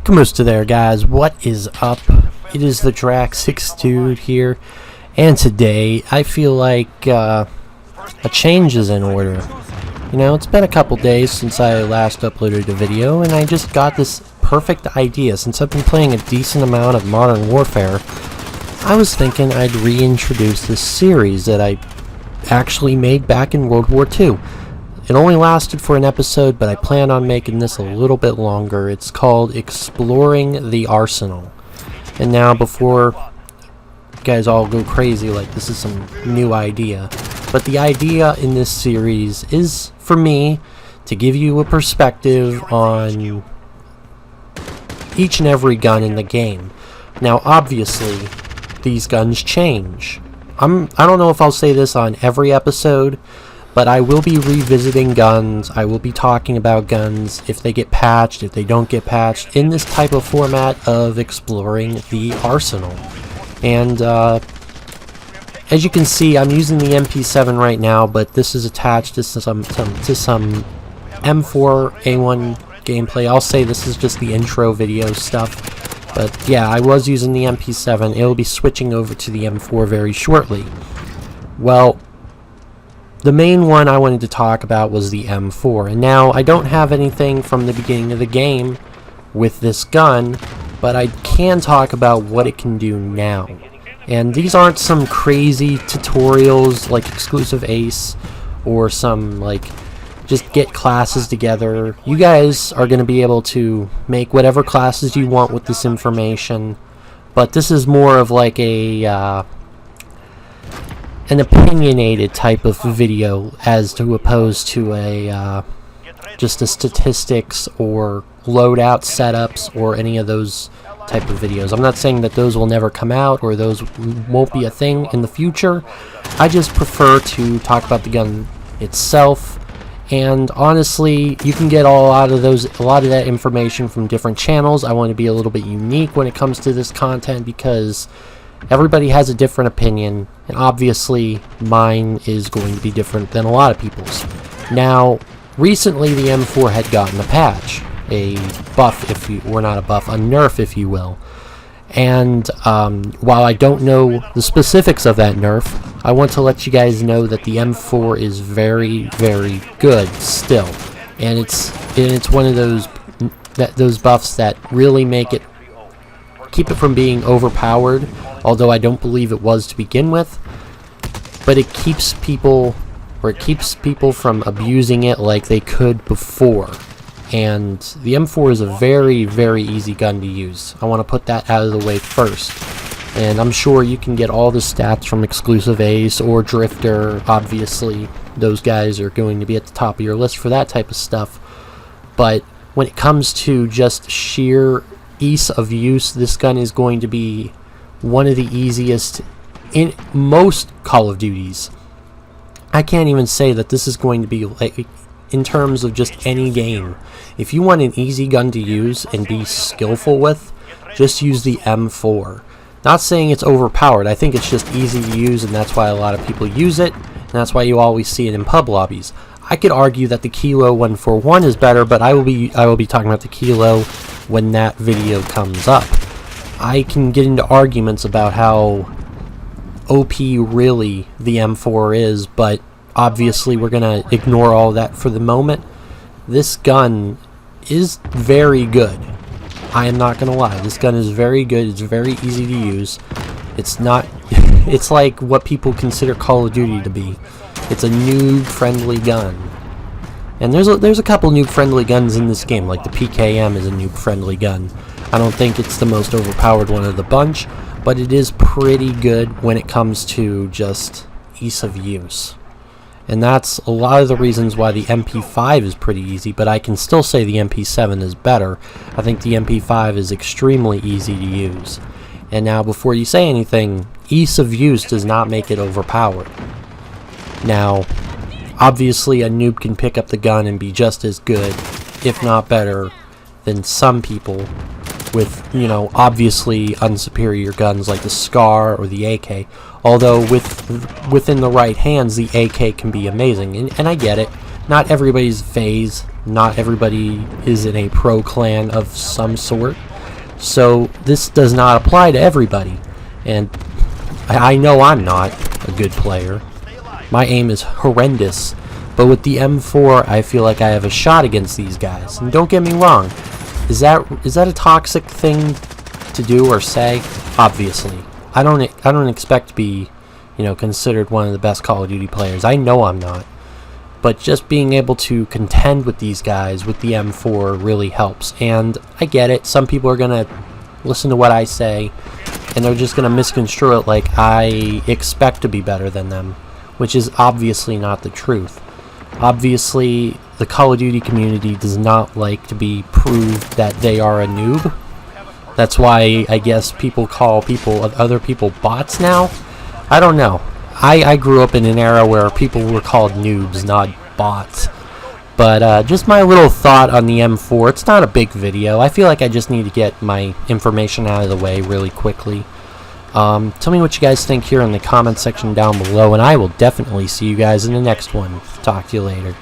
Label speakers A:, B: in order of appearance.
A: Kamusta there, guys. What is up? It is the Drac 6 Dude here, and today I feel like a change is in order. You know, it's been a couple days since I last uploaded a video, and I just got this perfect idea. Since I've been playing a decent amount of Modern Warfare, I was thinking I'd reintroduce this series that I actually made back in World War II. It only lasted for an episode, but I plan on making this a little bit longer. It's called Exploring the Arsenal. And now, before you guys all go crazy like this is some new idea, but the idea in this series is for me to give you a perspective on each and every gun in the game. Now, obviously, these guns change. I don't know if I'll say this on every episode, but I will be revisiting guns. I will be talking about guns, if they get patched, if they don't get patched, in this type of format of exploring the arsenal. And as you can see, I'm using the MP7 right now, but this is attached to some M4A1 gameplay. I'll say this is just the intro video stuff. But yeah, I was using the MP7. It'll be switching over to the M4 very shortly. Well, the main one I wanted to talk about was the M4, and now I don't have anything from the beginning of the game with this gun, but I can talk about what it can do now. And these aren't some crazy tutorials like Exclusive Ace or some like just get classes together. You guys are going to be able to make whatever classes you want with this information, but this is more of like an opinionated type of video as to opposed to a just a statistics or loadout setups or any of those type of videos. I'm not saying that those will never come out or those won't be a thing in the future. I just prefer to talk about the gun itself, and honestly, you can get a lot of that information from different channels. I want to be a little bit unique when it comes to this content because everybody has a different opinion, and obviously mine is going to be different than a lot of people's. Now, recently the M4 had gotten a patch, a buff, or not a buff, a nerf if you will. And while I don't know the specifics of that nerf, I want to let you guys know that the M4 is very, very good still, and it's one of those buffs that really keep it from being overpowered, although I don't believe it was to begin with, but it keeps people from abusing it like they could before. And the M4 is a very, very easy gun to use. I want to put that out of the way first. And I'm sure you can get all the stats from Exclusive Ace or Drifter. Obviously, those guys are going to be at the top of your list for that type of stuff. But when it comes to just sheer ease of use, this gun is going to be one of the easiest in most Call of Duties. I can't even say that this is going to be like in terms of just any game. If you want an easy gun to use and be skillful with, just use the M4. Not saying it's overpowered. I think it's just easy to use, and that's why a lot of people use it, and that's why you always see it in pub lobbies. I could argue that the Kilo 141 is better, but I will be talking about the Kilo when that video comes up. I can get into arguments about how OP really the M4 is, but obviously we're going to ignore all that for the moment. This gun is very good. I am not going to lie. This gun is very good. It's very easy to use. It's not... it's like what people consider Call of Duty to be. It's a noob-friendly gun. And there's a couple noob-friendly guns in this game, like the PKM is a noob-friendly gun. I don't think it's the most overpowered one of the bunch, but it is pretty good when it comes to just ease of use. And that's a lot of the reasons why the MP5 is pretty easy, but I can still say the MP7 is better. I think the MP5 is extremely easy to use. And now, before you say anything, ease of use does not make it overpowered. Now, obviously a noob can pick up the gun and be just as good, if not better, than some people with, you know, obviously unsuperior guns like the SCAR or the AK. Although within the right hands, the AK can be amazing, and I get it. Not everybody's phase, not everybody is in a pro clan of some sort. So this does not apply to everybody, and I know I'm not a good player. My aim is horrendous, but with the M4 I feel like I have a shot against these guys. And don't get me wrong, is that a toxic thing to do or say? Obviously. I don't expect to be, you know, considered one of the best Call of Duty players. I know I'm not. But just being able to contend with these guys with the M4 really helps. And I get it, some people are going to listen to what I say and they're just going to misconstrue it like I expect to be better than them, which is obviously not the truth. Obviously, the Call of Duty community does not like to be proved that they are a noob. That's why I guess people call other people bots now. I don't know. I grew up in an era where people were called noobs, not bots. But just my little thought on the M4. It's not a big video. I feel like I just need to get my information out of the way really quickly. Tell me what you guys think here in the comment section down below, and I will definitely see you guys in the next one. Talk to you later.